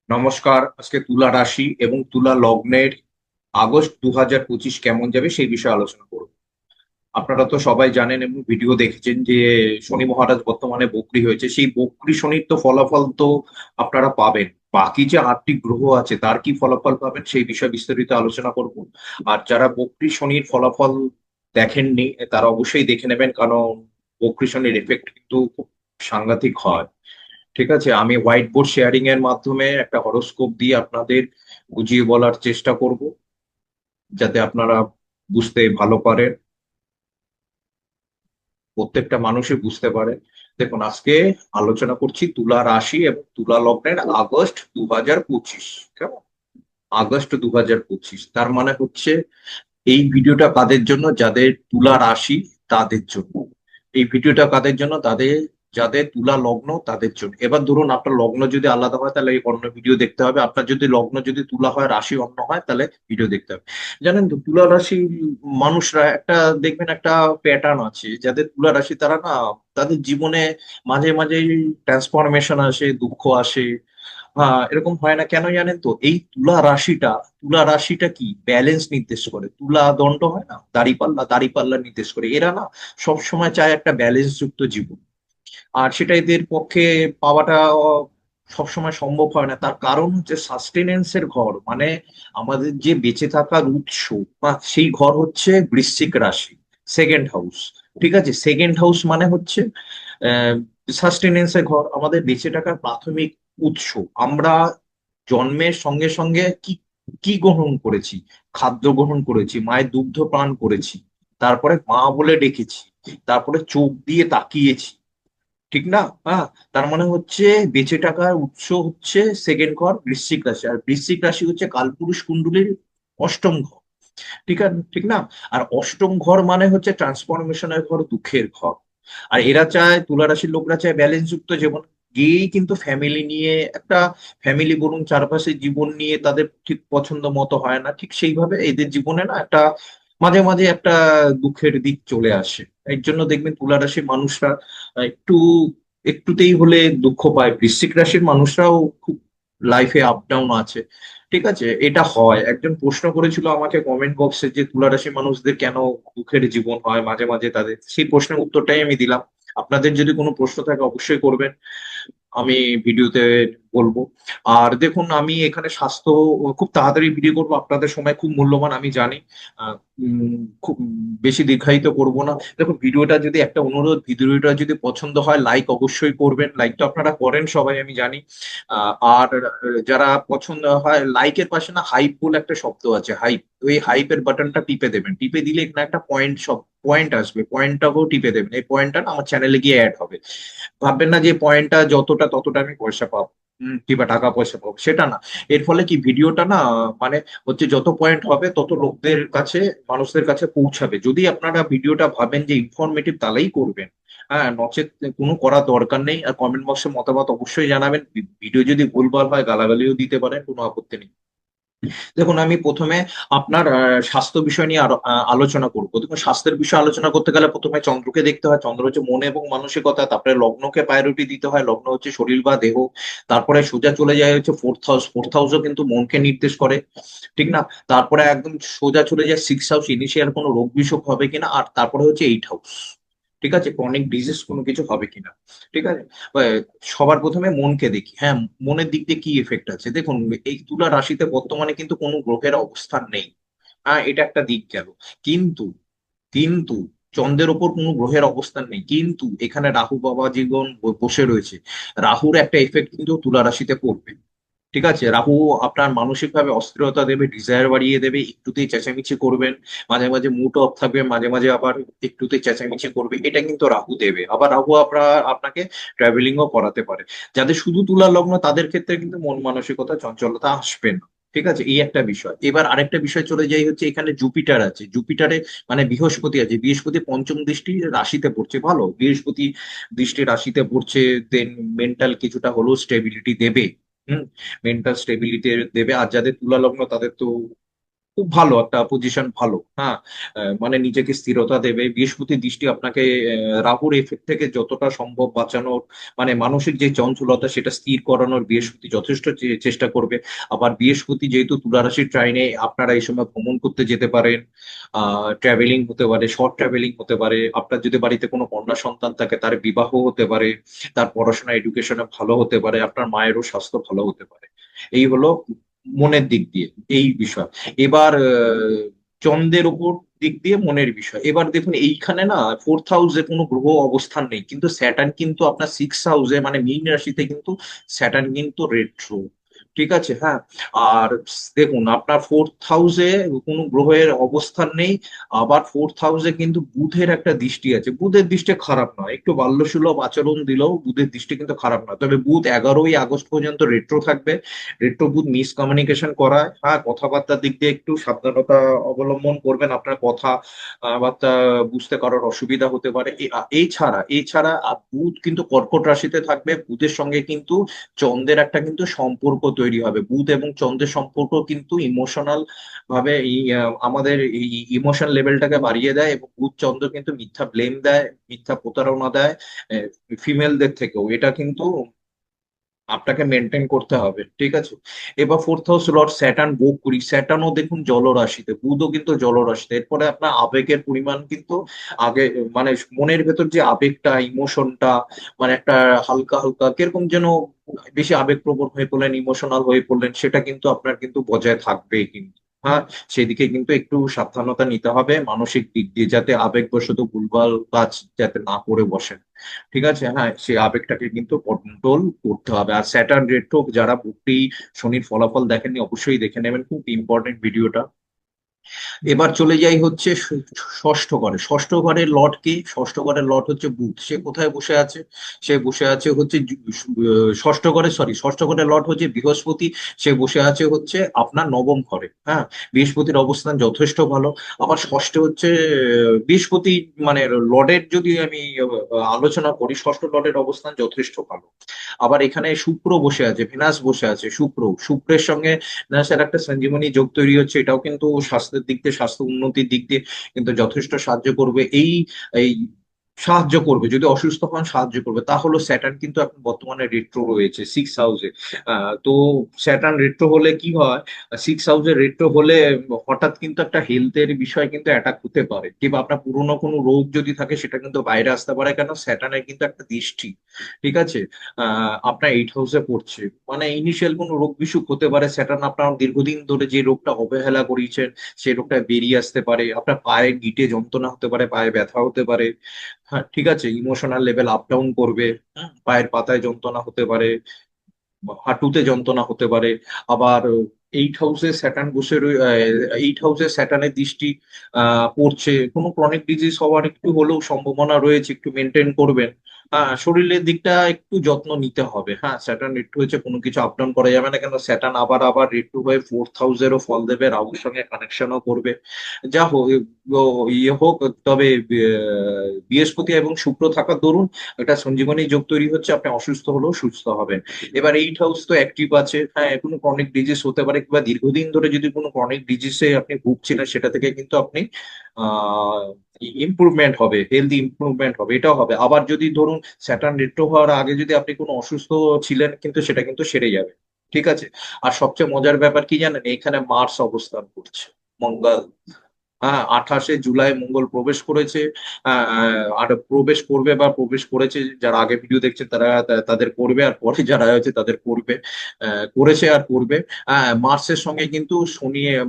নমস্কার। আজকে তুলা রাশি এবং তুলা লগ্নের আগস্ট 2025 কেমন যাবে সেই বিষয়ে আলোচনা করব। আপনারা তো সবাই জানেন এবং ভিডিও দেখেছেন যে শনি মহারাজ বর্তমানে বক্রী হয়েছে। সেই বক্রী শনির তো ফলাফল তো আপনারা পাবেন। বাকি যে 8টি গ্রহ আছে তার কি ফলাফল পাবেন সেই বিষয়ে বিস্তারিত আলোচনা করব। আর যারা বক্রী শনির ফলাফল দেখেননি তারা অবশ্যই দেখে নেবেন, কারণ বক্রী শনির এফেক্ট কিন্তু খুব সাংঘাতিক হয়। ঠিক আছে, আমি হোয়াইট বোর্ড শেয়ারিং এর মাধ্যমে একটা হরোস্কোপ দিয়ে আপনাদের বুঝিয়ে বলার চেষ্টা করব, যাতে আপনারা বুঝতে ভালো পারেন, প্রত্যেকটা মানুষই বুঝতে পারে। দেখুন, আজকে আলোচনা করছি তুলা রাশি এবং তুলা লগ্নের আগস্ট 2025। কেমন? আগস্ট 2025 তার মানে হচ্ছে এই ভিডিওটা কাদের জন্য? যাদের তুলা রাশি তাদের জন্য। এই ভিডিওটা কাদের জন্য? তাদের যাদের তুলা লগ্ন তাদের জন্য। এবার ধরুন আপনার লগ্ন যদি আলাদা হয় তাহলে এই অন্য ভিডিও দেখতে হবে, আপনার যদি লগ্ন যদি তুলা হয় রাশি অন্য হয় তাহলে ভিডিও দেখতে হবে। জানেন তো, তুলা রাশি মানুষরা একটা, দেখবেন একটা প্যাটার্ন আছে, যাদের তুলা রাশি তারা না, তাদের জীবনে মাঝে মাঝে ট্রান্সফরমেশন আসে, দুঃখ আসে। হ্যাঁ, এরকম হয় না কেন জানেন তো? এই তুলা রাশিটা কি ব্যালেন্স নির্দেশ করে। তুলা দণ্ড হয় না, দাড়িপাল্লা দাড়িপাল্লা নির্দেশ করে। এরা না সব সময় চায় একটা ব্যালেন্স যুক্ত জীবন। আর সেটা এদের পক্ষে পাওয়াটা সবসময় সম্ভব হয় না। তার কারণ হচ্ছে সাস্টেনেন্সের ঘর, মানে আমাদের যে বেঁচে থাকার উৎস, বা সেই ঘর হচ্ছে বৃশ্চিক রাশি, সেকেন্ড হাউস। ঠিক আছে, সেকেন্ড হাউস মানে হচ্ছে সাস্টেনেন্সের ঘর, আমাদের বেঁচে থাকার প্রাথমিক উৎস। আমরা জন্মের সঙ্গে সঙ্গে কি কি গ্রহণ করেছি? খাদ্য গ্রহণ করেছি, মায়ের দুগ্ধ পান করেছি, তারপরে মা বলে ডেকেছি, তারপরে চোখ দিয়ে তাকিয়েছি। ঠিক না? হ্যাঁ। তার মানে হচ্ছে বেঁচে থাকার উৎস হচ্ছে সেকেন্ড ঘর বৃশ্চিক রাশি, আর বৃশ্চিক রাশি হচ্ছে কালপুরুষ কুণ্ডলীর অষ্টম ঘর। ঠিক না? আর অষ্টম ঘর মানে হচ্ছে ট্রান্সফরমেশনের ঘর, দুঃখের ঘর। আর এরা চায়, তুলা রাশির লোকরা চায় ব্যালেন্স যুক্ত জীবন। গিয়েই কিন্তু ফ্যামিলি নিয়ে একটা, ফ্যামিলি বলুন, চারপাশে জীবন নিয়ে তাদের ঠিক পছন্দ মতো হয় না। ঠিক সেইভাবে এদের জীবনে না একটা মাঝে মাঝে একটা দুঃখের দিক চলে আসে। এর জন্য দেখবেন তুলা রাশির মানুষরা একটু একটুতেই হলে দুঃখ পায়। বৃশ্চিক রাশির মানুষরাও খুব লাইফে আপ ডাউন আছে। ঠিক আছে, এটা হয়। একজন প্রশ্ন করেছিল আমাকে কমেন্ট বক্সে যে তুলা রাশি মানুষদের কেন দুঃখের জীবন হয় মাঝে মাঝে তাদের, সেই প্রশ্নের উত্তরটাই আমি দিলাম। আপনাদের যদি কোনো প্রশ্ন থাকে অবশ্যই করবেন, আমি ভিডিওতে বলবো। আর দেখুন, আমি এখানে স্বাস্থ্য, খুব তাড়াতাড়ি ভিডিও করবো, আপনাদের সময় খুব মূল্যবান আমি জানি। খুব বেশি দীর্ঘায়িত করব না। দেখুন, ভিডিওটা যদি, একটা অনুরোধ, ভিডিওটা যদি পছন্দ হয় লাইক অবশ্যই করবেন। লাইক তো আপনারা করেন সবাই আমি জানি। আর যারা পছন্দ হয়, লাইকের পাশে না হাইপ বলে একটা শব্দ আছে, হাইপ। ওই হাইপের বাটনটা টিপে দেবেন। টিপে দিলে এখানে একটা পয়েন্ট, সব পয়েন্ট আসবে, পয়েন্টটাকেও টিপে দেবেন। এই পয়েন্টটা না আমার চ্যানেলে গিয়ে অ্যাড হবে। ভাববেন না যে পয়েন্টটা যতটা ততটা আমি পয়সা পাবো, কিংবা টাকা পয়সা পাবো, সেটা না। এর ফলে কি ভিডিওটা না, মানে হচ্ছে যত পয়েন্ট হবে তত লোকদের কাছে, মানুষদের কাছে পৌঁছাবে। যদি আপনারা ভিডিওটা ভাবেন যে ইনফরমেটিভ তাহলেই করবেন। হ্যাঁ, নচেত কোনো করার দরকার নেই। আর কমেন্ট বক্সে মতামত অবশ্যই জানাবেন। ভিডিও যদি ভুলভাল হয় গালাগালিও দিতে পারেন, কোনো আপত্তি নেই। দেখুন, আমি প্রথমে আপনার স্বাস্থ্য বিষয় নিয়ে আলোচনা করবো। দেখুন, স্বাস্থ্যের বিষয়ে আলোচনা করতে গেলে প্রথমে চন্দ্রকে দেখতে হয়। চন্দ্র হচ্ছে মন এবং মানসিকতা। তারপরে লগ্নকে প্রায়োরিটি দিতে হয়, লগ্ন হচ্ছে শরীর বা দেহ। তারপরে সোজা চলে যায় হচ্ছে ফোর্থ হাউস। ফোর্থ হাউসও কিন্তু মনকে নির্দেশ করে। ঠিক না? তারপরে একদম সোজা চলে যায় সিক্স হাউস, ইনিশিয়াল কোনো রোগ বিসুখ হবে কিনা। আর তারপরে হচ্ছে এইট হাউস, ঠিক আছে, ক্রনিক ডিজিজ কোনো কিছু হবে কিনা। ঠিক আছে। আহ, সবার প্রথমে মনকে দেখি। হ্যাঁ, মনের দিক দিয়ে কি এফেক্ট আছে দেখুন। এই তুলা রাশিতে বর্তমানে কিন্তু কোনো গ্রহের অবস্থান নেই। হ্যাঁ, এটা একটা দিক গেল। কিন্তু কিন্তু চন্দ্রের ওপর কোনো গ্রহের অবস্থান নেই, কিন্তু এখানে রাহু বাবা জীবন বসে রয়েছে। রাহুর একটা এফেক্ট কিন্তু তুলা রাশিতে পড়বে। ঠিক আছে, রাহু আপনার মানসিক ভাবে অস্থিরতা দেবে, ডিজায়ার বাড়িয়ে দেবে, একটুতেই চেঁচামেচি করবেন, মাঝে মাঝে মুড অফ থাকবে, মাঝে মাঝে আবার একটুতেই চেঁচামেচি করবে। এটা কিন্তু রাহু দেবে। আবার রাহু আপনাকে ট্রাভেলিংও করাতে পারে। যাদের শুধু তুলা লগ্ন তাদের ক্ষেত্রে কিন্তু মন মানসিকতা চঞ্চলতা আসবে না। ঠিক আছে, এই একটা বিষয়। এবার আরেকটা বিষয় চলে যাই, হচ্ছে এখানে জুপিটার আছে। জুপিটারে মানে বৃহস্পতি আছে। বৃহস্পতি পঞ্চম দৃষ্টি রাশিতে পড়ছে, ভালো। বৃহস্পতি দৃষ্টি রাশিতে পড়ছে, দেন মেন্টাল কিছুটা হলেও স্টেবিলিটি দেবে। হুম, মেন্টাল স্টেবিলিটি দেবে। আর যাদের তুলা লগ্ন তাদের তো খুব ভালো একটা পজিশন, ভালো, হ্যাঁ। মানে নিজেকে স্থিরতা দেবে বৃহস্পতির দৃষ্টি আপনাকে রাহুর এফেক্ট থেকে যতটা সম্ভব বাঁচানোর, মানে মানসিক যে চঞ্চলতা সেটা স্থির করানোর বৃহস্পতি যথেষ্ট চেষ্টা করবে। আবার বৃহস্পতি যেহেতু তুলা রাশির ট্রাইনে, আপনারা এই সময় ভ্রমণ করতে যেতে পারেন, ট্রাভেলিং হতে পারে, শর্ট ট্রাভেলিং হতে পারে, আপনার যদি বাড়িতে কোনো কন্যা সন্তান থাকে তার বিবাহ হতে পারে, তার পড়াশোনা এডুকেশনে ভালো হতে পারে, আপনার মায়েরও স্বাস্থ্য ভালো হতে পারে। এই হলো মনের দিক দিয়ে এই বিষয়। এবার চন্দ্রের উপর দিক দিয়ে মনের বিষয়, এবার দেখুন এইখানে না ফোর্থ হাউসে কোনো গ্রহ অবস্থান নেই, কিন্তু স্যাটার্ন কিন্তু আপনার সিক্স হাউসে মানে মীন রাশিতে কিন্তু স্যাটার্ন কিন্তু রেট্রো। ঠিক আছে, হ্যাঁ। আর দেখুন আপনার ফোর্থ হাউসে কোনো গ্রহের অবস্থান নেই। আবার ফোর্থ হাউসে কিন্তু বুধের একটা দৃষ্টি আছে, বুধের দৃষ্টি খারাপ নয়, একটু বাল্যসুলভ আচরণ দিলেও বুধের দৃষ্টি কিন্তু খারাপ নয়, তবে বুধ 11ই আগস্ট পর্যন্ত রেট্রো থাকবে। রেট্রো বুধ মিসকমিউনিকেশন করায়, হ্যাঁ, কথাবার্তার দিক দিয়ে একটু সাবধানতা অবলম্বন করবেন, আপনার কথা বার্তা বুঝতে কারোর অসুবিধা হতে পারে। এছাড়া বুধ কিন্তু কর্কট রাশিতে থাকবে, বুধের সঙ্গে কিন্তু চন্দ্রের একটা কিন্তু সম্পর্ক তৈরি হবে, বুধ এবং চন্দ্রের সম্পর্ক কিন্তু ইমোশনাল ভাবে আমাদের ইমোশন লেভেলটাকে বাড়িয়ে দেয়, এবং বুধ চন্দ্র কিন্তু মিথ্যা ব্লেম দেয়, মিথ্যা প্রতারণা দেয় ফিমেলদের থেকেও, এটা কিন্তু আপনাকে মেনটেন করতে হবে, ঠিক আছে। এবার ফোর্থ হাউস লর্ড স্যাটার্ন বকরি, স্যাটার্নও দেখুন জলরাশিতে, বুধও কিন্তু জলরাশিতে, এরপরে আপনার আবেগের পরিমাণ কিন্তু আগে, মানে মনের ভেতর যে আবেগটা ইমোশনটা, মানে একটা হালকা হালকা কিরকম যেন বেশি আবেগপ্রবণ হয়ে পড়লেন, ইমোশনাল হয়ে পড়লেন, সেটা কিন্তু আপনার কিন্তু বজায় থাকবে কিন্তু, হ্যাঁ। সেদিকে কিন্তু একটু সাবধানতা নিতে হবে মানসিক দিক দিয়ে, যাতে আবেগবশত ভুলভাল কাজ যাতে না করে বসেন। ঠিক আছে, হ্যাঁ, সেই আবেগটাকে কিন্তু কন্ট্রোল করতে হবে। আর স্যাটার্ন রেট্রো যারা বুকটি শনির ফলাফল দেখেননি অবশ্যই দেখে নেবেন, খুব ইম্পর্টেন্ট ভিডিওটা। এবার চলে যাই হচ্ছে ষষ্ঠ ঘরে, ষষ্ঠ ঘরের লর্ড কে, ষষ্ঠ ঘরের লর্ড হচ্ছে বুধ, সে কোথায় বসে আছে? সে বসে আছে হচ্ছে ষষ্ঠ ঘরে, সরি, ষষ্ঠ ঘরের লর্ড হচ্ছে বৃহস্পতি, সে বসে আছে হচ্ছে আপনার নবম ঘরে, হ্যাঁ। বৃহস্পতির অবস্থান যথেষ্ট ভালো। আবার ষষ্ঠে হচ্ছে বৃহস্পতি, মানে লর্ডের যদি আমি আলোচনা করি, ষষ্ঠ লর্ডের অবস্থান যথেষ্ট ভালো। আবার এখানে শুক্র বসে আছে, ভেনাস বসে আছে, শুক্রের সঙ্গে স্যার একটা সঞ্জীবনী যোগ তৈরি হচ্ছে, এটাও কিন্তু স্বাস্থ্যের দিক দিয়ে, স্বাস্থ্য উন্নতির দিক দিয়ে কিন্তু যথেষ্ট সাহায্য করবে। এই এই সাহায্য করবে, যদি অসুস্থ হন সাহায্য করবে। তা হলো স্যাটার্ন কিন্তু এখন বর্তমানে রেট্রো রয়েছে সিক্স হাউসে। তো স্যাটার্ন রেট্রো হলে কি হয়, সিক্স হাউসে রেট্রো হলে হঠাৎ কিন্তু একটা হেলথের বিষয় কিন্তু অ্যাটাক হতে পারে, কিংবা আপনার পুরনো কোনো রোগ যদি থাকে সেটা কিন্তু বাইরে আসতে পারে, কেন স্যাটার্নের কিন্তু একটা দৃষ্টি, ঠিক আছে, আপনার এইট হাউসে পড়ছে, মানে ইনিশিয়াল কোনো রোগ বিসুখ হতে পারে, স্যাটার্ন আপনার দীর্ঘদিন ধরে যে রোগটা অবহেলা করিয়েছেন সেই রোগটা বেরিয়ে আসতে পারে, আপনার পায়ে গিঁটে যন্ত্রণা হতে পারে, পায়ে ব্যথা হতে পারে, হ্যাঁ, ঠিক আছে, ইমোশনাল লেভেল আপ ডাউন করবে, পায়ের পাতায় যন্ত্রণা হতে পারে, হাঁটুতে যন্ত্রণা হতে পারে। আবার এইট হাউসে স্যাটার্ন বসে এইট হাউসে স্যাটার্নের দৃষ্টি পড়ছে, কোনো ক্রনিক ডিজিজ হওয়ার একটু হলেও সম্ভাবনা রয়েছে, একটু মেনটেন করবেন। হ্যাঁ, শরীরের দিকটা একটু যত্ন নিতে হবে, হ্যাঁ। স্যাটার্ন রেট্রো হচ্ছে, কোনো কিছু আপ ডাউন করা যাবে না, কেন স্যাটার্ন আবার আবার রেট্রো হয়ে ফোর্থ হাউসেরও ফল দেবে, রাহুর সঙ্গে কানেকশনও করবে। যা হোক, ইয়ে হোক, তবে বৃহস্পতি এবং শুক্র থাকার দরুন একটা সঞ্জীবনী যোগ তৈরি হচ্ছে, আপনি অসুস্থ হলেও সুস্থ হবেন। এবার এইট হাউস তো অ্যাক্টিভ আছে, হ্যাঁ, কোনো ক্রনিক ডিজিজ হতে পারে, কিংবা দীর্ঘদিন ধরে যদি কোনো ক্রনিক ডিজিজে আপনি ভুগছিলেন সেটা থেকে কিন্তু আপনি আহ ইমপ্রুভমেন্ট হবে, হেলদি ইমপ্রুভমেন্ট হবে, এটাও হবে। আবার যদি ধরুন স্যাটার্ন রেট্রো হওয়ার আগে যদি আপনি কোনো অসুস্থ ছিলেন, কিন্তু সেটা কিন্তু সেরে যাবে, ঠিক আছে। আর সবচেয়ে মজার ব্যাপার কি জানেন, এখানে মার্স অবস্থান করছে, মঙ্গল, হ্যাঁ, 28শে জুলাই মঙ্গল প্রবেশ করেছে। আর প্রবেশ করবে বা প্রবেশ করেছে, যারা আগে ভিডিও দেখছেন তারা তাদের করবে, আর পরে যারা হয়েছে তাদের করবে, করেছে আর করবে। মার্সের সঙ্গে কিন্তু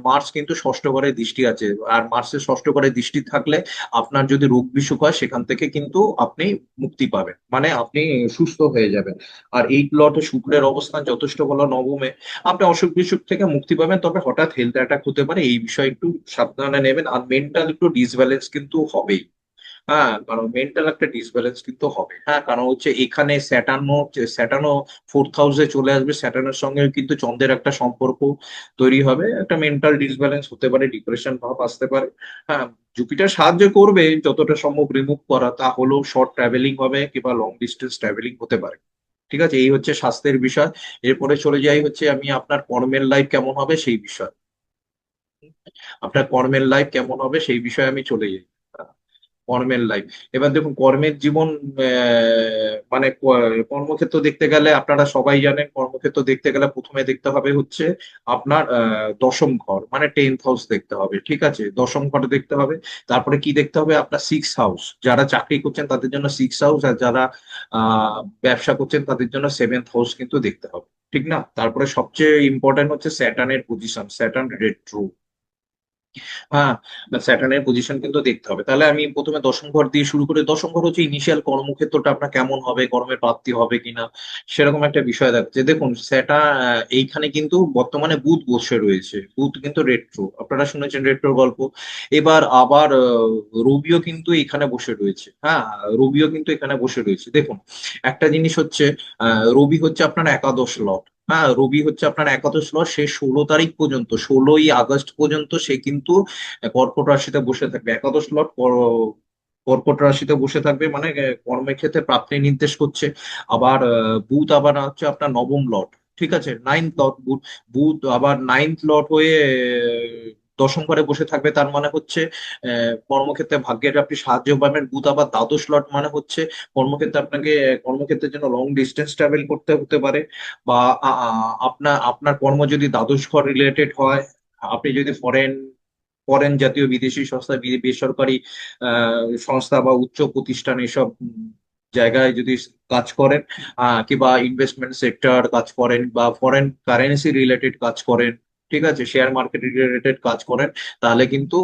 মার্স কিন্তু ষষ্ঠ ঘরে দৃষ্টি আছে, আর মার্সের ষষ্ঠ ঘরে দৃষ্টি থাকলে আপনার যদি রোগ বিসুখ হয় সেখান থেকে কিন্তু আপনি মুক্তি পাবেন, মানে আপনি সুস্থ হয়ে যাবেন। আর এই প্লটে শুক্রের অবস্থান যথেষ্ট ভালো নবমে, আপনি অসুখ বিসুখ থেকে মুক্তি পাবেন, তবে হঠাৎ হেলথ অ্যাটাক হতে পারে, এই বিষয়ে একটু সাবধানে নেবেন। আর মেন্টাল একটু ডিসব্যালেন্স কিন্তু হবেই, হ্যাঁ, কারণ মেন্টাল একটা ডিসব্যালেন্স কিন্তু হবে, হ্যাঁ, কারণ হচ্ছে এখানে স্যাটার্নও ফোর্থ হাউসে চলে আসবে, স্যাটার্নের সঙ্গে কিন্তু চন্দ্রের একটা সম্পর্ক তৈরি হবে, একটা মেন্টাল ডিসব্যালেন্স হতে পারে, ডিপ্রেশন ভাব আসতে পারে, হ্যাঁ। জুপিটার সাহায্য করবে যতটা সম্ভব রিমুভ করা, তা হলেও শর্ট ট্রাভেলিং হবে কিংবা লং ডিস্টেন্স ট্রাভেলিং হতে পারে, ঠিক আছে। এই হচ্ছে স্বাস্থ্যের বিষয়। এরপরে চলে যাই হচ্ছে আমি আপনার কর্মের লাইফ কেমন হবে সেই বিষয়। আপনার কর্মের লাইফ কেমন হবে সেই বিষয়ে আমি চলে যাই। কর্মের লাইফ, এবার দেখুন কর্মের জীবন, মানে কর্মক্ষেত্র দেখতে গেলে আপনারা সবাই জানেন, কর্মক্ষেত্র দেখতে গেলে প্রথমে দেখতে হবে হচ্ছে আপনার দশম ঘর, মানে 10th হাউস দেখতে হবে, ঠিক আছে, দশম ঘর দেখতে হবে। তারপরে কি দেখতে হবে, আপনার 6th হাউস, যারা চাকরি করছেন তাদের জন্য 6th হাউস, আর যারা ব্যবসা করছেন তাদের জন্য 7th হাউস কিন্তু দেখতে হবে, ঠিক না? তারপরে সবচেয়ে ইম্পর্টেন্ট হচ্ছে স্যাটার্নের পজিশন, স্যাটার্ন রেট্রো। হ্যাঁ, স্যাটার্নের পজিশন কিন্তু দেখতে হবে। তাহলে আমি প্রথমে দশম ঘর দিয়ে শুরু করে, দশম ঘর হচ্ছে ইনিশিয়াল কর্মক্ষেত্রটা আপনার কেমন হবে, কর্মের প্রাপ্তি হবে কিনা, সেরকম একটা বিষয় থাকছে। দেখুন সেটা এইখানে কিন্তু বর্তমানে বুধ বসে রয়েছে, বুধ কিন্তু রেট্রো, আপনারা শুনেছেন রেট্রোর গল্প। এবার আবার রবিও কিন্তু এখানে বসে রয়েছে, হ্যাঁ, রবিও কিন্তু এখানে বসে রয়েছে। দেখুন একটা জিনিস হচ্ছে, রবি হচ্ছে আপনার একাদশ লর্ড। হ্যাঁ, রবি হচ্ছে আপনার একাদশ লর্ড, সে 16 তারিখ পর্যন্ত, 16ই আগস্ট পর্যন্ত সে কিন্তু কর্কট রাশিতে বসে থাকবে। একাদশ লর্ড কর্কট রাশিতে বসে থাকবে, মানে কর্মক্ষেত্রে প্রাপ্তি নির্দেশ করছে। আবার বুধ আবার হচ্ছে আপনার নবম লর্ড, ঠিক আছে, 9th লর্ড বুধ। বুধ আবার 9th লর্ড হয়ে দশম ঘরে বসে থাকবে, তার মানে হচ্ছে কর্মক্ষেত্রে ভাগ্যের আপনি সাহায্য পাবেন। বুধ আবার দ্বাদশ লর্ড, মানে হচ্ছে কর্মক্ষেত্রে আপনাকে, কর্মক্ষেত্রের জন্য লং ডিস্টেন্স ট্রাভেল করতে হতে পারে, বা আপনার আপনার কর্ম যদি দ্বাদশ ঘর রিলেটেড হয়, আপনি যদি ফরেন, জাতীয় বিদেশি সংস্থা, বেসরকারি সংস্থা বা উচ্চ প্রতিষ্ঠান, এসব জায়গায় যদি কাজ করেন, কিংবা ইনভেস্টমেন্ট সেক্টর কাজ করেন, বা ফরেন কারেন্সি রিলেটেড কাজ করেন, ঠিক আছে, শেয়ার মার্কেট রিলেটেড কাজ করেন, তাহলে কিন্তু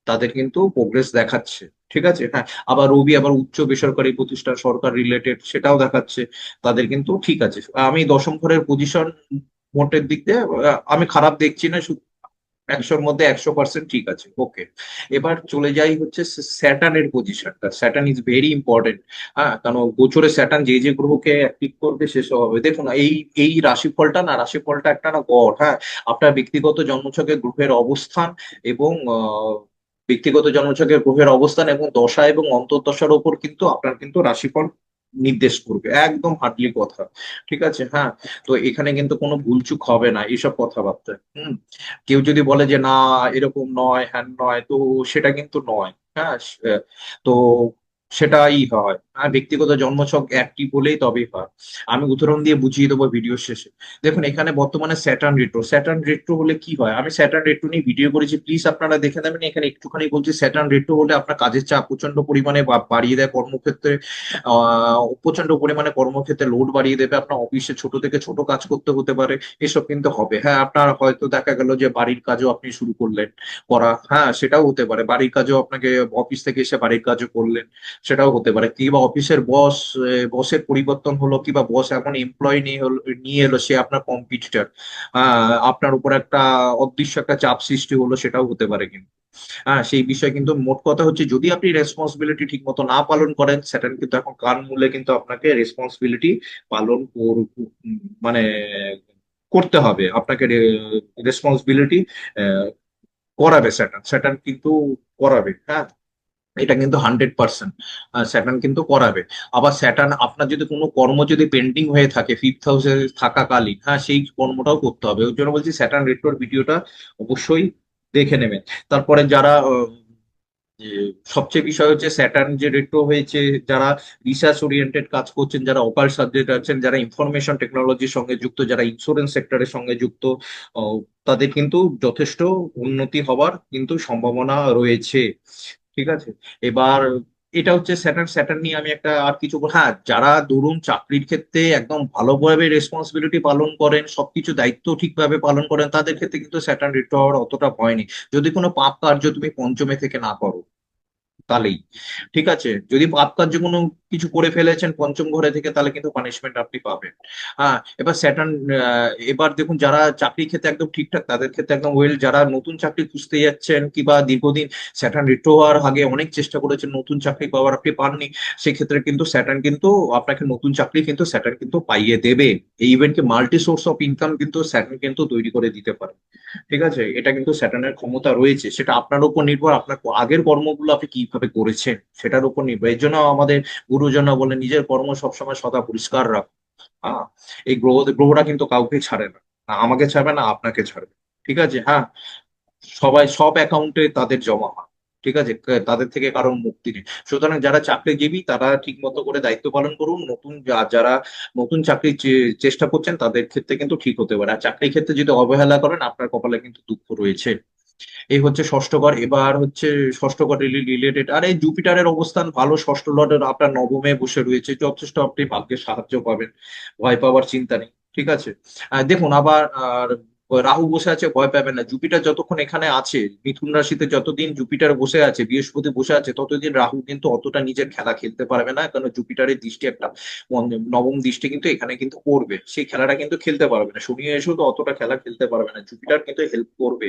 তাদের কিন্তু প্রোগ্রেস দেখাচ্ছে, ঠিক আছে। হ্যাঁ, আবার রবি আবার উচ্চ বেসরকারি প্রতিষ্ঠান, সরকার রিলেটেড, সেটাও দেখাচ্ছে তাদের কিন্তু ঠিক আছে। আমি দশম ঘরের পজিশন মোটের দিক দিয়ে আমি খারাপ দেখছি না, 100-র মধ্যে 100% ঠিক আছে, ওকে। এবার চলে যাই হচ্ছে স্যাটার্নের পজিশনটা। Saturn is very important. হ্যাঁ, কারণ গোচরে স্যাটার্ন যে যে গ্রহকে অ্যাক্টিভ করবে সেসব হবে। দেখুন এই এই রাশিফলটা না, রাশিফলটা একটা না গড়, হ্যাঁ। আপনার ব্যক্তিগত জন্মছকে গ্রহের অবস্থান এবং ব্যক্তিগত জন্মছকে গ্রহের অবস্থান এবং দশা এবং অন্তর্দশার ওপর কিন্তু আপনার কিন্তু রাশিফল নির্দেশ করবে, একদম হার্ডলি কথা, ঠিক আছে। হ্যাঁ, তো এখানে কিন্তু কোনো ভুলচুক হবে না এইসব কথাবার্তা। হুম, কেউ যদি বলে যে না এরকম নয়, হ্যান নয়, তো সেটা কিন্তু নয়। হ্যাঁ, তো সেটাই হয়, হ্যাঁ, ব্যক্তিগত জন্মছক অ্যাক্টিভ হলেই তবেই হয়। আমি উদাহরণ দিয়ে বুঝিয়ে দেবো ভিডিও শেষে। দেখুন এখানে বর্তমানে স্যাটার্ন রেট্রো, স্যাটার্ন রেট্রো হলে কি হয়, আমি স্যাটার্ন রেট্রো নিয়ে ভিডিও করেছি, প্লিজ আপনারা দেখে নেবেন। এখানে একটুখানি বলছি, স্যাটার্ন রেট্রো হলে আপনার কাজের চাপ প্রচন্ড পরিমাণে বাড়িয়ে দেয় কর্মক্ষেত্রে, প্রচন্ড পরিমাণে কর্মক্ষেত্রে লোড বাড়িয়ে দেবে, আপনার অফিসে ছোট থেকে ছোট কাজ করতে হতে পারে, এসব কিন্তু হবে। হ্যাঁ, আপনার হয়তো দেখা গেল যে বাড়ির কাজও আপনি শুরু করলেন করা, হ্যাঁ সেটাও হতে পারে, বাড়ির কাজও আপনাকে, অফিস থেকে এসে বাড়ির কাজও করলেন, সেটাও হতে পারে। কিংবা অফিসের বসের পরিবর্তন হলো, কিংবা বস এমন এমপ্লয়ি নিয়ে এলো, সে আপনার কম্পিটিটর, আপনার উপর একটা অদৃশ্য একটা চাপ সৃষ্টি হলো, সেটাও হতে পারে কিন্তু। হ্যাঁ, সেই বিষয় কিন্তু মোট কথা হচ্ছে, যদি আপনি রেসপন্সিবিলিটি ঠিক মতো না পালন করেন, সেটা কিন্তু এখন কান মূলে কিন্তু আপনাকে রেসপন্সিবিলিটি পালন মানে করতে হবে আপনাকে, রেসপন্সিবিলিটি করাবে স্যাটার্ন, স্যাটার্ন কিন্তু করাবে, হ্যাঁ, এটা কিন্তু 100% স্যাটার্ন কিন্তু করাবে। আবার স্যাটার্ন আপনার যদি কোনো কর্ম যদি পেন্ডিং হয়ে থাকে 5th হাউসে থাকাকালীন, হ্যাঁ, সেই কর্মটাও করতে হবে। ওই জন্য বলছি স্যাটার্ন রেট্রোর ভিডিওটা অবশ্যই দেখে নেবেন। তারপরে যারা যে সবচেয়ে বিষয় হচ্ছে স্যাটার্ন যে রেট্রো হয়েছে, যারা রিসার্চ ওরিয়েন্টেড কাজ করছেন, যারা অকাল্ট সাবজেক্ট আছেন, যারা ইনফরমেশন টেকনোলজির সঙ্গে যুক্ত, যারা ইন্স্যুরেন্স সেক্টরের সঙ্গে যুক্ত, আহ, তাদের কিন্তু যথেষ্ট উন্নতি হওয়ার কিন্তু সম্ভাবনা রয়েছে, ঠিক আছে। এবার এটা হচ্ছে স্যাটার্ন, স্যাটার্ন নিয়ে আমি একটা আর কিছু হ্যাঁ, যারা ধরুন চাকরির ক্ষেত্রে একদম ভালোভাবে রেসপন্সিবিলিটি পালন করেন, সবকিছু দায়িত্ব ঠিকভাবে পালন করেন, তাদের ক্ষেত্রে কিন্তু স্যাটার্ন রেট্রো হওয়ার অতটা ভয় নেই। যদি কোনো পাপ কার্য তুমি পঞ্চমে থেকে না করো, তাহলেই, ঠিক আছে। যদি পাপ কার্য কোনো কিছু করে ফেলেছেন পঞ্চম ঘরে থেকে, তাহলে কিন্তু পানিশমেন্ট আপনি পাবেন। হ্যাঁ, এবার স্যাটার্ন, এবার দেখুন যারা চাকরি ক্ষেত্রে একদম ঠিকঠাক, তাদের ক্ষেত্রে একদম ওয়েল, যারা নতুন চাকরি খুঁজতে যাচ্ছেন কিংবা দীর্ঘদিন স্যাটার্ন রিট্রো হওয়ার আগে অনেক চেষ্টা করেছেন নতুন চাকরি পাওয়ার, আপনি পাননি, সেক্ষেত্রে কিন্তু স্যাটার্ন কিন্তু আপনাকে নতুন চাকরি কিন্তু স্যাটার্ন কিন্তু পাইয়ে দেবে। এই ইভেন্টকে মাল্টি সোর্স অফ ইনকাম কিন্তু স্যাটার্ন কিন্তু তৈরি করে দিতে পারে, ঠিক আছে। এটা কিন্তু স্যাটার্নের ক্ষমতা রয়েছে, সেটা আপনার উপর নির্ভর, আপনার আগের কর্মগুলো আপনি কিভাবে করেছেন সেটার উপর নির্ভর। এই জন্য আমাদের গুরুজনরা বলে নিজের কর্ম সবসময় সদা পরিষ্কার রাখো। হ্যাঁ, এই গ্রহটা কিন্তু কাউকে ছাড়ে না, না আমাকে ছাড়বে না আপনাকে ছাড়বে, ঠিক আছে। হ্যাঁ, সবাই সব অ্যাকাউন্টে তাদের জমা হয়। ঠিক আছে, তাদের থেকে কারণ মুক্তি নেই। সুতরাং যারা চাকরিজীবী তারা ঠিক মতো করে দায়িত্ব পালন করুন। যারা নতুন চাকরি চেষ্টা করছেন তাদের ক্ষেত্রে কিন্তু ঠিক হতে পারে। আর চাকরির ক্ষেত্রে যদি অবহেলা করেন আপনার কপালে কিন্তু দুঃখ রয়েছে। এই হচ্ছে ষষ্ঠ ঘর। এবার হচ্ছে ষষ্ঠ ঘর রিলেটেড, আর এই জুপিটারের অবস্থান ভালো, ষষ্ঠ লর্ডের আপনার নবমে বসে রয়েছে, যথেষ্ট আপনি ভাগ্যের সাহায্য পাবেন, ভয় পাওয়ার চিন্তা নেই। ঠিক আছে। দেখুন আবার আর রাহু বসে আছে, ভয় পাবেন না। জুপিটার যতক্ষণ এখানে আছে, মিথুন রাশিতে যতদিন জুপিটার বসে আছে, বৃহস্পতি বসে আছে, ততদিন রাহু কিন্তু অতটা নিজের খেলা খেলতে পারবে না, কারণ জুপিটারের দৃষ্টি একটা নবম দৃষ্টি কিন্তু এখানে কিন্তু পড়বে, সেই খেলাটা কিন্তু খেলতে পারবে না। শনি এসেও তো অতটা খেলা খেলতে পারবে না, জুপিটার কিন্তু হেল্প করবে।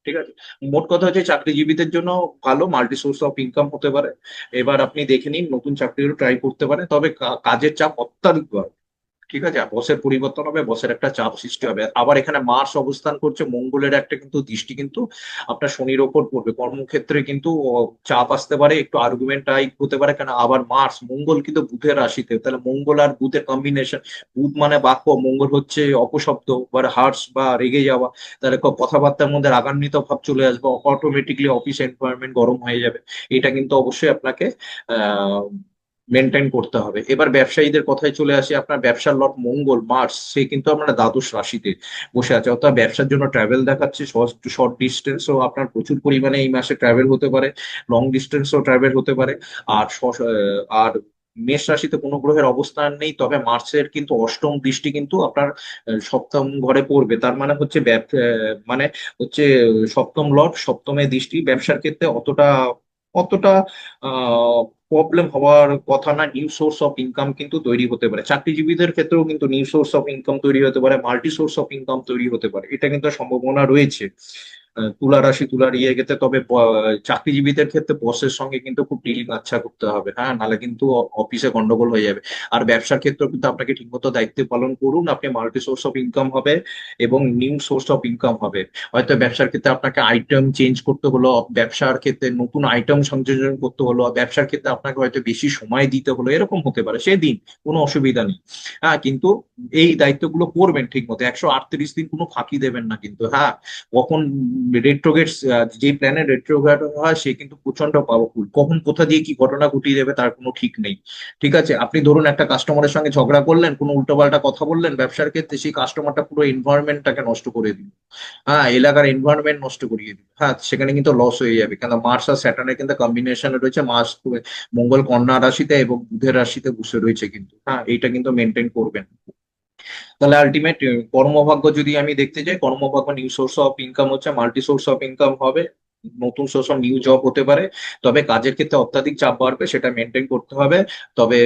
ঠিক আছে। মোট কথা হচ্ছে চাকরিজীবীদের জন্য ভালো, মাল্টি সোর্স অফ ইনকাম হতে পারে। এবার আপনি দেখে নিন, নতুন চাকরিরও ট্রাই করতে পারেন, তবে কাজের চাপ অত্যাধিক বাড়বে। ঠিক আছে, আর বসের পরিবর্তন হবে, বসের একটা চাপ সৃষ্টি হবে। আবার এখানে মার্স অবস্থান করছে, মঙ্গলের একটা কিন্তু দৃষ্টি কিন্তু আপনার শনির ওপর পড়বে, কর্মক্ষেত্রে কিন্তু চাপ আসতে পারে, একটু আর্গুমেন্ট টাইপ হতে পারে। কেন আবার মঙ্গল কিন্তু বুধের রাশিতে, তাহলে মঙ্গল আর বুধের কম্বিনেশন, বুধ মানে বাক্য, মঙ্গল হচ্ছে অপশব্দ বা হার্স বা রেগে যাওয়া, তাহলে কথাবার্তার মধ্যে রাগান্বিত ভাব চলে আসবে, অটোমেটিকলি অফিস এনভায়রনমেন্ট গরম হয়ে যাবে। এটা কিন্তু অবশ্যই আপনাকে আহ মেনটেন করতে হবে। এবার ব্যবসায়ীদের কথায় চলে আসি, আপনার ব্যবসার লট মঙ্গল মার্স, সে কিন্তু আপনার দ্বাদশ রাশিতে বসে আছে, অর্থাৎ ব্যবসার জন্য ট্রাভেল দেখাচ্ছে। শর্ট ডিস্টেন্সও আপনার প্রচুর পরিমাণে এই মাসে ট্রাভেল হতে পারে, লং ডিস্টেন্সও ট্রাভেল হতে পারে। আর আর মেষ রাশিতে কোনো গ্রহের অবস্থান নেই, তবে মার্সের কিন্তু অষ্টম দৃষ্টি কিন্তু আপনার সপ্তম ঘরে পড়বে। তার মানে হচ্ছে মানে হচ্ছে সপ্তম লর্ড সপ্তমে দৃষ্টি, ব্যবসার ক্ষেত্রে অতটা অতটা প্রবলেম হওয়ার কথা না। নিউ সোর্স অফ ইনকাম কিন্তু তৈরি হতে পারে, চাকরিজীবীদের ক্ষেত্রেও কিন্তু নিউ সোর্স অফ ইনকাম তৈরি হতে পারে, মাল্টি সোর্স অফ ইনকাম তৈরি হতে পারে, এটা কিন্তু সম্ভাবনা রয়েছে। তুলা রাশি তুলার ইয়ে ক্ষেত্রে, তবে চাকরিজীবীদের ক্ষেত্রে বসের সঙ্গে কিন্তু খুব ডিলিং আচ্ছা করতে হবে, হ্যাঁ, নাহলে কিন্তু অফিসে গন্ডগোল হয়ে যাবে। আর ব্যবসার ক্ষেত্রেও কিন্তু আপনাকে ঠিকমতো দায়িত্ব পালন করুন, আপনি মাল্টি সোর্স অফ ইনকাম হবে এবং নিউ সোর্স অফ ইনকাম হবে। হয়তো ব্যবসার ক্ষেত্রে আপনাকে আইটেম চেঞ্জ করতে হলো, ব্যবসার ক্ষেত্রে নতুন আইটেম সংযোজন করতে হলো, ব্যবসার ক্ষেত্রে আপনাকে হয়তো বেশি সময় দিতে হলো, এরকম হতে পারে, সেদিন কোনো অসুবিধা নেই। হ্যাঁ, কিন্তু এই দায়িত্বগুলো করবেন ঠিক মতো, 138 দিন কোনো ফাঁকি দেবেন না কিন্তু। হ্যাঁ, কখন রেট্রোগেট, যে প্ল্যানে রেট্রোগেট হয় সে কিন্তু প্রচন্ড পাওয়ারফুল, কখন কোথা দিয়ে কি ঘটনা ঘটিয়ে দেবে তার কোনো ঠিক নেই। ঠিক আছে, আপনি ধরুন একটা কাস্টমারের সঙ্গে ঝগড়া করলেন, কোনো উল্টোপাল্টা কথা বললেন ব্যবসার ক্ষেত্রে, সেই কাস্টমারটা পুরো এনভায়রনমেন্টটাকে নষ্ট করে দিল, হ্যাঁ, এলাকার এনভায়রনমেন্ট নষ্ট করিয়ে দিল, হ্যাঁ, সেখানে কিন্তু লস হয়ে যাবে। কেন মার্স আর স্যাটার্নের কিন্তু কম্বিনেশনে রয়েছে, মঙ্গল কন্যা রাশিতে এবং বুধের রাশিতে বসে রয়েছে কিন্তু, হ্যাঁ, এইটা কিন্তু মেনটেন করবেন। তাহলে আলটিমেট কর্মভাগ্য যদি আমি দেখতে যাই, কর্মভাগ্য নিউ সোর্স অফ ইনকাম হচ্ছে, মাল্টি সোর্স অফ ইনকাম হবে, নতুন সোর্স অফ নিউ জব হতে পারে। তবে কাজের ক্ষেত্রে অত্যাধিক চাপ বাড়বে, সেটা মেনটেন করতে হবে। তবে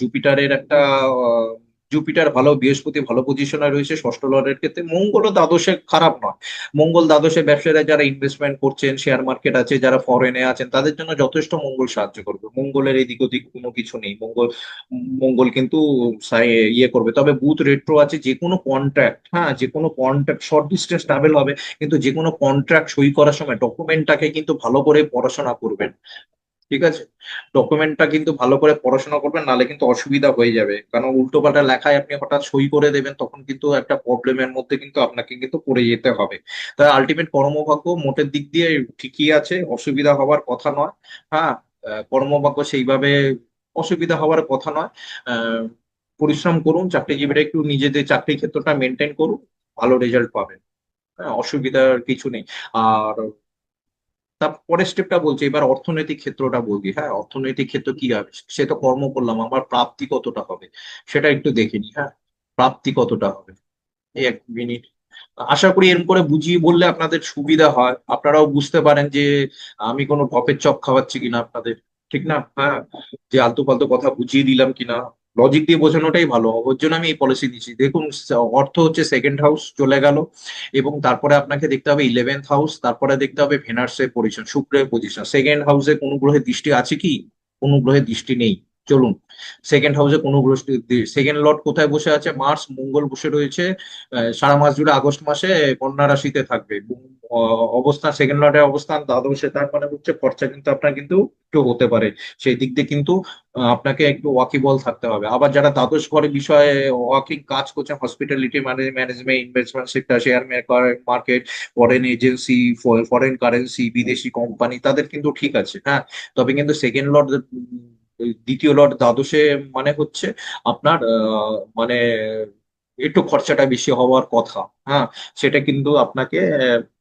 জুপিটারের একটা আহ, জুপিটার ভালো, বৃহস্পতি ভালো পজিশনে রয়েছে ষষ্ঠ লর্ডের ক্ষেত্রে, মঙ্গলও দ্বাদশে খারাপ নয়। মঙ্গল দ্বাদশে ব্যবসায়ীরা যারা ইনভেস্টমেন্ট করছেন, শেয়ার মার্কেট আছে, যারা ফরেনে আছেন, তাদের জন্য যথেষ্ট মঙ্গল সাহায্য করবে। মঙ্গলের এদিক ওদিক কোনো কিছু নেই, মঙ্গল মঙ্গল কিন্তু ইয়ে করবে। তবে বুথ রেট্রো আছে, যে কোনো কন্ট্রাক্ট, হ্যাঁ, যে কোনো কন্ট্রাক্ট শর্ট ডিস্টেন্স ট্রাভেল হবে, কিন্তু যে কোনো কন্ট্রাক্ট সই করার সময় ডকুমেন্টটাকে কিন্তু ভালো করে পড়াশোনা করবেন। ঠিক আছে, ডকুমেন্টটা কিন্তু ভালো করে পড়াশোনা করবেন, নাহলে কিন্তু অসুবিধা হয়ে যাবে, কারণ উল্টোপাল্টা লেখায় আপনি হঠাৎ সই করে দেবেন, তখন কিন্তু একটা প্রবলেমের মধ্যে কিন্তু আপনাকে কিন্তু পড়ে যেতে হবে। তাই আলটিমেট কর্মভাগ্য মোটের দিক দিয়ে ঠিকই আছে, অসুবিধা হওয়ার কথা নয়। হ্যাঁ, কর্মভাগ্য সেইভাবে অসুবিধা হওয়ার কথা নয়। আহ, পরিশ্রম করুন, চাকরিজীবীরা একটু নিজেদের চাকরি ক্ষেত্রটা মেনটেন করুন, ভালো রেজাল্ট পাবেন। হ্যাঁ, অসুবিধার কিছু নেই। আর তার পরের স্টেপটা বলছি, এবার অর্থনৈতিক ক্ষেত্রটা বলবি। হ্যাঁ, অর্থনৈতিক ক্ষেত্র কি হবে, সে তো কর্ম করলাম, আমার প্রাপ্তি কতটা হবে সেটা একটু দেখে নি। হ্যাঁ, প্রাপ্তি কতটা হবে, এই 1 মিনিট। আশা করি এরকম করে বুঝিয়ে বললে আপনাদের সুবিধা হয়, আপনারাও বুঝতে পারেন যে আমি কোনো ঢপের চপ খাওয়াচ্ছি কিনা আপনাদের। ঠিক না? হ্যাঁ, যে আলতু ফালতু কথা বুঝিয়ে দিলাম কিনা, লজিক দিয়ে বোঝানোটাই ভালো। ওর জন্য আমি এই পলিসি দিচ্ছি। দেখুন, অর্থ হচ্ছে সেকেন্ড হাউস চলে গেল, এবং তারপরে আপনাকে দেখতে হবে 11th হাউস, তারপরে দেখতে হবে ভেনাসের পজিশন, শুক্রের পজিশন। সেকেন্ড হাউসে কোনো গ্রহের দৃষ্টি আছে কি? কোনো গ্রহের দৃষ্টি নেই। চলুন, সেকেন্ড হাউসে কোনো গ্রহ, সেকেন্ড লর্ড কোথায় বসে আছে? মার্স, মঙ্গল বসে রয়েছে সারা মাস জুড়ে, আগস্ট মাসে কন্যা রাশিতে থাকবে। অবস্থান, সেকেন্ড লর্ডের অবস্থান দ্বাদশে, তার মানে হচ্ছে খরচা কিন্তু আপনার কিন্তু একটু হতে পারে। সেই দিক দিয়ে কিন্তু আপনাকে একটু ওয়াকিবল থাকতে হবে। আবার যারা দ্বাদশ ঘরে বিষয়ে ওয়াকিং কাজ করছেন, hospitality, management, investment sector, share market, foreign agency, foreign currency, বিদেশি কোম্পানি, তাদের কিন্তু ঠিক আছে, হ্যাঁ। তবে কিন্তু সেকেন্ড লর্ড, দ্বিতীয় লর্ড দ্বাদশে, মানে হচ্ছে আপনার মানে একটু খরচাটা বেশি হওয়ার কথা, হ্যাঁ। সেটা কিন্তু আপনাকে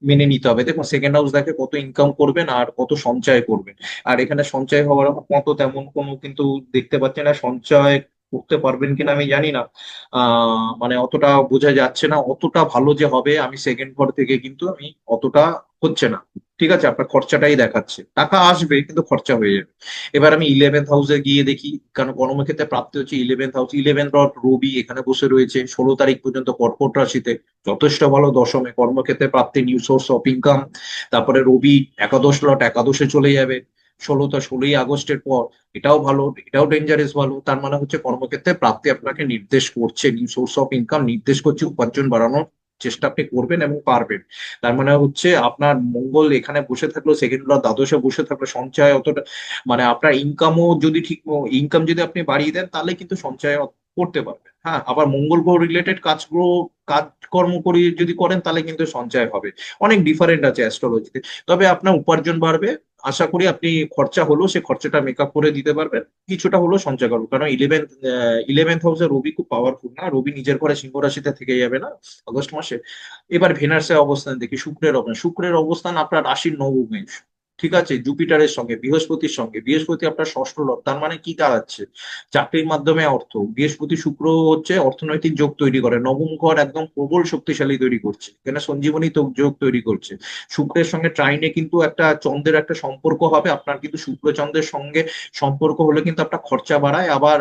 মেনে নিতে হবে। দেখুন, সেকেন্ড হাউস দেখে কত ইনকাম করবেন আর কত সঞ্চয় করবেন। আর এখানে সঞ্চয় হওয়ার মতো তেমন কোনো কিন্তু দেখতে পাচ্ছি না। সঞ্চয় করতে পারবেন কিনা আমি জানি না, মানে অতটা বোঝা যাচ্ছে না। অতটা ভালো যে হবে আমি সেকেন্ড ঘর থেকে কিন্তু আমি অতটা হচ্ছে না। ঠিক আছে, আপনার খরচাটাই দেখাচ্ছে, টাকা আসবে কিন্তু খরচা হয়ে যাবে। এবার আমি ইলেভেন্থ হাউসে গিয়ে দেখি, কারণ কর্মক্ষেত্রে প্রাপ্তি হচ্ছে ইলেভেন্থ হাউস। ইলেভেন্থ লর্ড রবি এখানে বসে রয়েছে 16 তারিখ পর্যন্ত কর্কট রাশিতে, যথেষ্ট ভালো। দশমে কর্মক্ষেত্রে প্রাপ্তি, নিউ সোর্স অফ ইনকাম। তারপরে রবি একাদশ লট একাদশে চলে যাবে 16ই আগস্টের পর। এটাও ভালো, এটাও ডেঞ্জারাস ভালো। তার মানে হচ্ছে কর্মক্ষেত্রে প্রাপ্তি আপনাকে নির্দেশ করছে, নিউ সোর্স অফ ইনকাম নির্দেশ করছে, উপার্জন বাড়ানোর চেষ্টা আপনি করবেন এবং পারবেন। তার মানে হচ্ছে আপনার মঙ্গল এখানে বসে থাকলো, সেকেন্ড লর্ড দ্বাদশে বসে থাকলো, সঞ্চয় অতটা, মানে আপনার ইনকামও যদি ঠিক, ইনকাম যদি আপনি বাড়িয়ে দেন তাহলে কিন্তু সঞ্চয় করতে পারবেন, হ্যাঁ। আবার মঙ্গল গ্রহ রিলেটেড কাজগুলো, কাজকর্ম করি যদি করেন তাহলে কিন্তু সঞ্চয় হবে। অনেক ডিফারেন্ট আছে অ্যাস্ট্রোলজিতে। তবে আপনার উপার্জন বাড়বে, আশা করি আপনি খরচা হলো সে খরচাটা মেকআপ করে দিতে পারবেন, কিছুটা হলো সঞ্চয় করবো। কারণ ইলেভেন্থ হাউসে রবি খুব পাওয়ারফুল না, রবি নিজের ঘরে সিংহ রাশিতে থেকে যাবে না আগস্ট মাসে। এবার ভেনাসের অবস্থান দেখি, শুক্রের অবস্থান আপনার রাশির নবমে। ঠিক আছে, জুপিটারের সঙ্গে, বৃহস্পতির সঙ্গে। বৃহস্পতি আপনার ষষ্ঠ লর্ড, তার মানে কি দাঁড়াচ্ছে? চাকরির মাধ্যমে অর্থ। বৃহস্পতি শুক্র হচ্ছে অর্থনৈতিক যোগ তৈরি করে, নবম ঘর একদম প্রবল শক্তিশালী তৈরি করছে, এখানে সঞ্জীবনী যোগ তৈরি করছে। শুক্রের সঙ্গে ট্রাইনে কিন্তু একটা চন্দ্রের একটা সম্পর্ক হবে আপনার, কিন্তু শুক্র চন্দ্রের সঙ্গে সম্পর্ক হলে কিন্তু আপনার খরচা বাড়ায়, আবার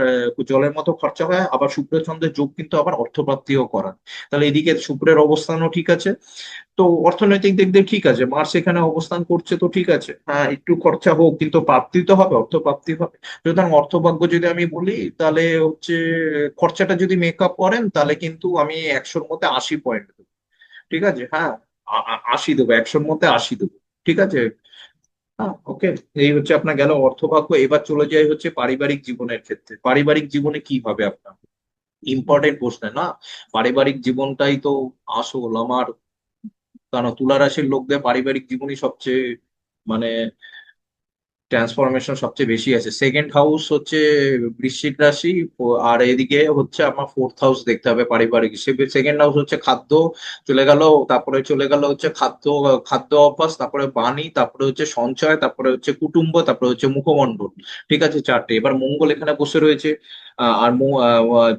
জলের মতো খরচা হয়। আবার শুক্র চন্দ্রের যোগ কিন্তু আবার অর্থপ্রাপ্তিও করায়। তাহলে এদিকে শুক্রের অবস্থানও ঠিক আছে। তো অর্থনৈতিক দিক দিয়ে ঠিক আছে, মার্চ এখানে অবস্থান করছে তো ঠিক আছে, হ্যাঁ। একটু খরচা হোক কিন্তু প্রাপ্তি তো হবে, অর্থ প্রাপ্তি হবে। সুতরাং অর্থভাগ্য যদি আমি বলি তাহলে হচ্ছে, খরচাটা যদি মেকআপ করেন তাহলে কিন্তু আমি 100-র মধ্যে 80 পয়েন্ট দেবো। ঠিক আছে, হ্যাঁ। 80 দেবো, 100-র মধ্যে 80 দেবো। ঠিক আছে, হ্যাঁ, ওকে। এই হচ্ছে আপনার গেল অর্থভাগ্য। এবার চলে যাই হচ্ছে পারিবারিক জীবনের ক্ষেত্রে। পারিবারিক জীবনে কি হবে আপনার? ইম্পর্টেন্ট প্রশ্ন না? পারিবারিক জীবনটাই তো আসল আমার। কারণ তুলা রাশির লোকদের পারিবারিক জীবনই সবচেয়ে, মানে ট্রান্সফরমেশন সবচেয়ে বেশি আছে। সেকেন্ড হাউস হচ্ছে বৃশ্চিক রাশি, আর এদিকে হচ্ছে আমার ফোর্থ হাউস দেখতে হবে পারিবারিক। সেকেন্ড হাউস হচ্ছে খাদ্য, চলে গেল। তারপরে চলে গেল হচ্ছে খাদ্য, খাদ্য অভ্যাস, তারপরে বাণী, তারপরে হচ্ছে সঞ্চয়, তারপরে হচ্ছে কুটুম্ব, তারপরে হচ্ছে মুখমণ্ডল। ঠিক আছে, চারটে। এবার মঙ্গল এখানে বসে রয়েছে,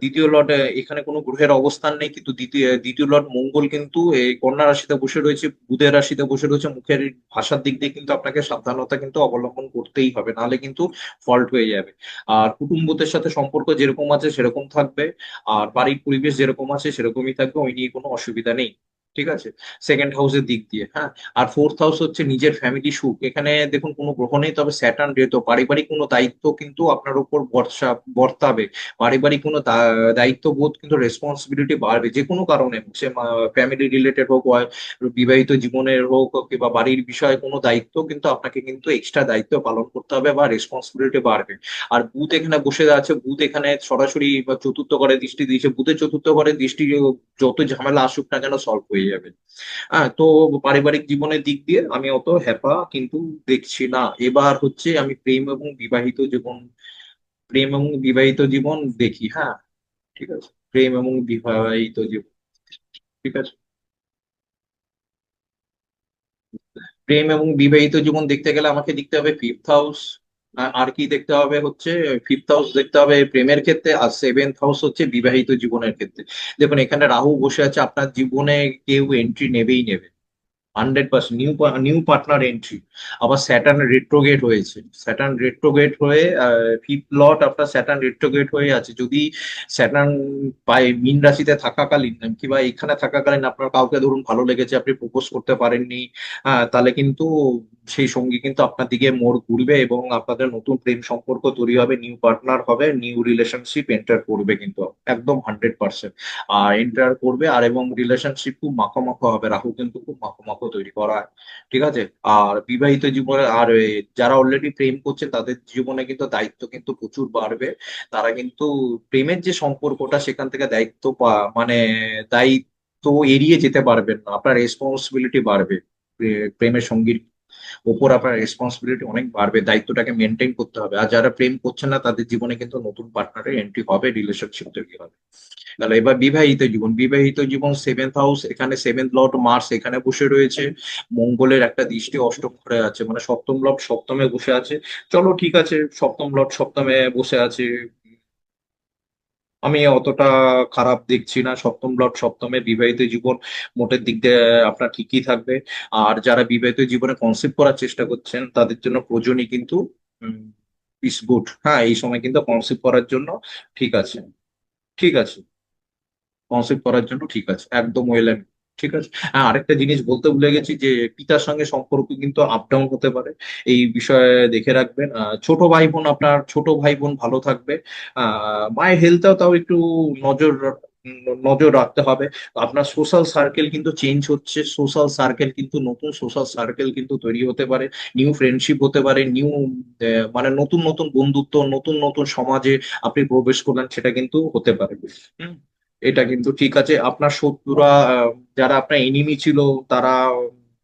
দ্বিতীয় লর্ড, এখানে কোনো গ্রহের অবস্থান নেই, কিন্তু দ্বিতীয় লর্ড মঙ্গল কিন্তু এই কন্যা রাশিতে বসে রয়েছে, বুধের রাশিতে বসে রয়েছে। মুখের ভাষার দিক দিয়ে কিন্তু আপনাকে সাবধানতা কিন্তু অবলম্বন করতেই হবে, নাহলে কিন্তু ফল্ট হয়ে যাবে। আর কুটুম্বদের সাথে সম্পর্ক যেরকম আছে সেরকম থাকবে, আর বাড়ির পরিবেশ যেরকম আছে সেরকমই থাকবে, ওই নিয়ে কোনো অসুবিধা নেই। ঠিক আছে, সেকেন্ড হাউসের দিক দিয়ে, হ্যাঁ। আর ফোর্থ হাউস হচ্ছে নিজের ফ্যামিলি সুখ। এখানে দেখুন কোনো গ্রহ নেই, তবে স্যাটার্ন রেতো, পারিবারিক কোনো দায়িত্ব কিন্তু আপনার উপর বর্তাবে। পারিবারিক কোনো দায়িত্ববোধ কিন্তু রেসপন্সিবিলিটি বাড়বে যে কোনো কারণে, সে ফ্যামিলি রিলেটেড হোক, বিবাহিত জীবনের হোক, কিংবা বাড়ির বিষয়ে কোনো দায়িত্ব, কিন্তু আপনাকে কিন্তু এক্সট্রা দায়িত্ব পালন করতে হবে বা রেসপন্সিবিলিটি বাড়বে। আর বুধ এখানে বসে আছে, বুধ এখানে সরাসরি বা চতুর্থ ঘরে দৃষ্টি দিয়েছে। বুধের চতুর্থ ঘরে দৃষ্টি, যত ঝামেলা আসুক না কেন সলভ হয়ে যাবে। হ্যাঁ, তো পারিবারিক জীবনের দিক দিয়ে আমি অত হ্যাপা কিন্তু দেখছি না। এবার হচ্ছে আমি প্রেম এবং বিবাহিত জীবন দেখি, হ্যাঁ। ঠিক আছে, প্রেম এবং বিবাহিত জীবন। ঠিক আছে, প্রেম এবং বিবাহিত জীবন দেখতে গেলে আমাকে দেখতে হবে ফিফথ হাউস। আর কি দেখতে হবে হচ্ছে, ফিফথ হাউস দেখতে হবে প্রেমের ক্ষেত্রে, আর সেভেন্থ হাউস হচ্ছে বিবাহিত জীবনের ক্ষেত্রে। দেখুন, এখানে রাহু বসে আছে, আপনার জীবনে কেউ এন্ট্রি নেবেই নেবে, 100% নিউ পার্টনার এন্ট্রি। আবার স্যাটার্ন রেট্রোগেট হয়েছে, স্যাটার্ন রেট্রোগেট হয়ে ফিফথ লট আপনার স্যাটার্ন রেট্রোগেট হয়ে আছে। যদি স্যাটার্ন পায় মীন রাশিতে থাকাকালীন কিংবা এখানে থাকাকালীন আপনার কাউকে ধরুন ভালো লেগেছে, আপনি প্রপোজ করতে পারেননি, তাহলে কিন্তু সেই সঙ্গী কিন্তু আপনার দিকে মোড় ঘুরবে এবং আপনাদের নতুন প্রেম সম্পর্ক তৈরি হবে, নিউ পার্টনার হবে, নিউ রিলেশনশিপ এন্টার করবে কিন্তু একদম 100%। এন্টার করবে আর এবং রিলেশনশিপ খুব মাখো হবে, রাহু কিন্তু খুব মাখো তৈরি করা হয়। ঠিক আছে। আর বিবাহিত জীবনে আর যারা অলরেডি প্রেম করছে তাদের জীবনে কিন্তু দায়িত্ব কিন্তু প্রচুর বাড়বে। তারা কিন্তু প্রেমের যে সম্পর্কটা সেখান থেকে দায়িত্ব মানে দায়িত্ব এড়িয়ে যেতে পারবেন না, আপনার রেসপন্সিবিলিটি বাড়বে। প্রেমের সঙ্গীর ওপর আপনার রেসপন্সিবিলিটি অনেক বাড়বে, দায়িত্বটাকে মেনটেন করতে হবে। আর যারা প্রেম করছেন না তাদের জীবনে কিন্তু নতুন পার্টনারের এন্ট্রি হবে, রিলেশনশিপ তৈরি হবে। তাহলে এবার বিবাহিত জীবন 7th হাউস, এখানে 7th লর্ড মার্স এখানে বসে রয়েছে। মঙ্গলের একটা দৃষ্টি অষ্টম ঘরে আছে, মানে সপ্তম লর্ড সপ্তমে বসে আছে। চলো ঠিক আছে, সপ্তম লর্ড সপ্তমে বসে আছে, আমি অতটা খারাপ দেখছি না। সপ্তম লর্ড সপ্তমে, বিবাহিত জীবন মোটের দিক দিয়ে আপনার ঠিকই থাকবে। আর যারা বিবাহিত জীবনে কনসিভ করার চেষ্টা করছেন তাদের জন্য প্রয়োজনই কিন্তু ইস গুড। হ্যাঁ, এই সময় কিন্তু কনসিভ করার জন্য ঠিক আছে। ঠিক আছে, কনসিভ করার জন্য ঠিক আছে, একদম ওয়েল এন্ড ঠিক আছে। হ্যাঁ, আরেকটা জিনিস বলতে ভুলে গেছি যে পিতার সঙ্গে সম্পর্ক কিন্তু আপ ডাউন হতে পারে, এই বিষয়ে দেখে রাখবেন। ছোট ভাই বোন ভালো থাকবে। মায়ের হেলথটাও তাও একটু নজর নজর রাখতে হবে। আপনার সোশ্যাল সার্কেল কিন্তু চেঞ্জ হচ্ছে, সোশ্যাল সার্কেল কিন্তু নতুন সোশ্যাল সার্কেল কিন্তু তৈরি হতে পারে, নিউ ফ্রেন্ডশিপ হতে পারে, নিউ মানে নতুন নতুন বন্ধুত্ব, নতুন নতুন সমাজে আপনি প্রবেশ করলেন, সেটা কিন্তু হতে পারে। হুম, এটা কিন্তু ঠিক আছে। আপনার শত্রুরা, যারা আপনার এনিমি ছিল, তারা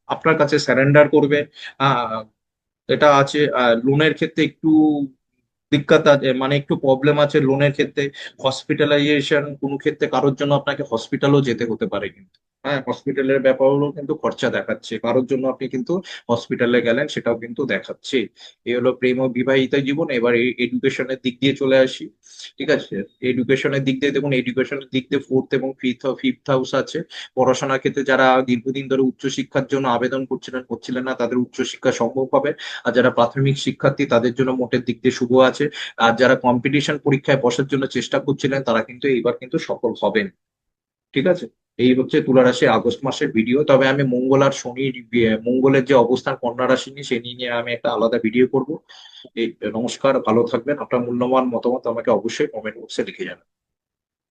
আপনার কাছে স্যারেন্ডার করবে। আহ, এটা আছে। লোনের ক্ষেত্রে একটু দিক্কত আছে, মানে একটু প্রবলেম আছে লোনের ক্ষেত্রে। হসপিটালাইজেশন কোনো ক্ষেত্রে কারোর জন্য আপনাকে হসপিটালও যেতে হতে পারে কিন্তু। হ্যাঁ, হসপিটালের ব্যাপারেও কিন্তু খরচা দেখাচ্ছে, কারোর জন্য আপনি কিন্তু হসপিটালে গেলেন সেটাও কিন্তু দেখাচ্ছে। এই হলো প্রেম ও বিবাহিত জীবন। এবার এডুকেশনের দিক দিয়ে চলে আসি। ঠিক আছে। এডুকেশনের দিক দিয়ে দেখুন, এডুকেশনের দিক দিয়ে ফোর্থ এবং ফিফথ হাউস আছে। পড়াশোনার ক্ষেত্রে যারা দীর্ঘদিন ধরে উচ্চশিক্ষার জন্য আবেদন করছিলেন না, তাদের উচ্চশিক্ষা সম্ভব হবে। আর যারা প্রাথমিক শিক্ষার্থী তাদের জন্য মোটের দিক দিয়ে শুভ আছে। আর যারা কম্পিটিশন পরীক্ষায় বসার জন্য চেষ্টা করছিলেন তারা কিন্তু এইবার কিন্তু সফল হবেন। ঠিক আছে। এই হচ্ছে তুলা রাশির আগস্ট মাসের ভিডিও। তবে আমি মঙ্গলের যে অবস্থান কন্যা রাশি নিয়ে, সে নিয়ে আমি একটা আলাদা ভিডিও করব। এই নমস্কার, ভালো থাকবেন। আপনার মূল্যবান মতামত আমাকে অবশ্যই কমেন্ট বক্সে লিখে জানাবেন।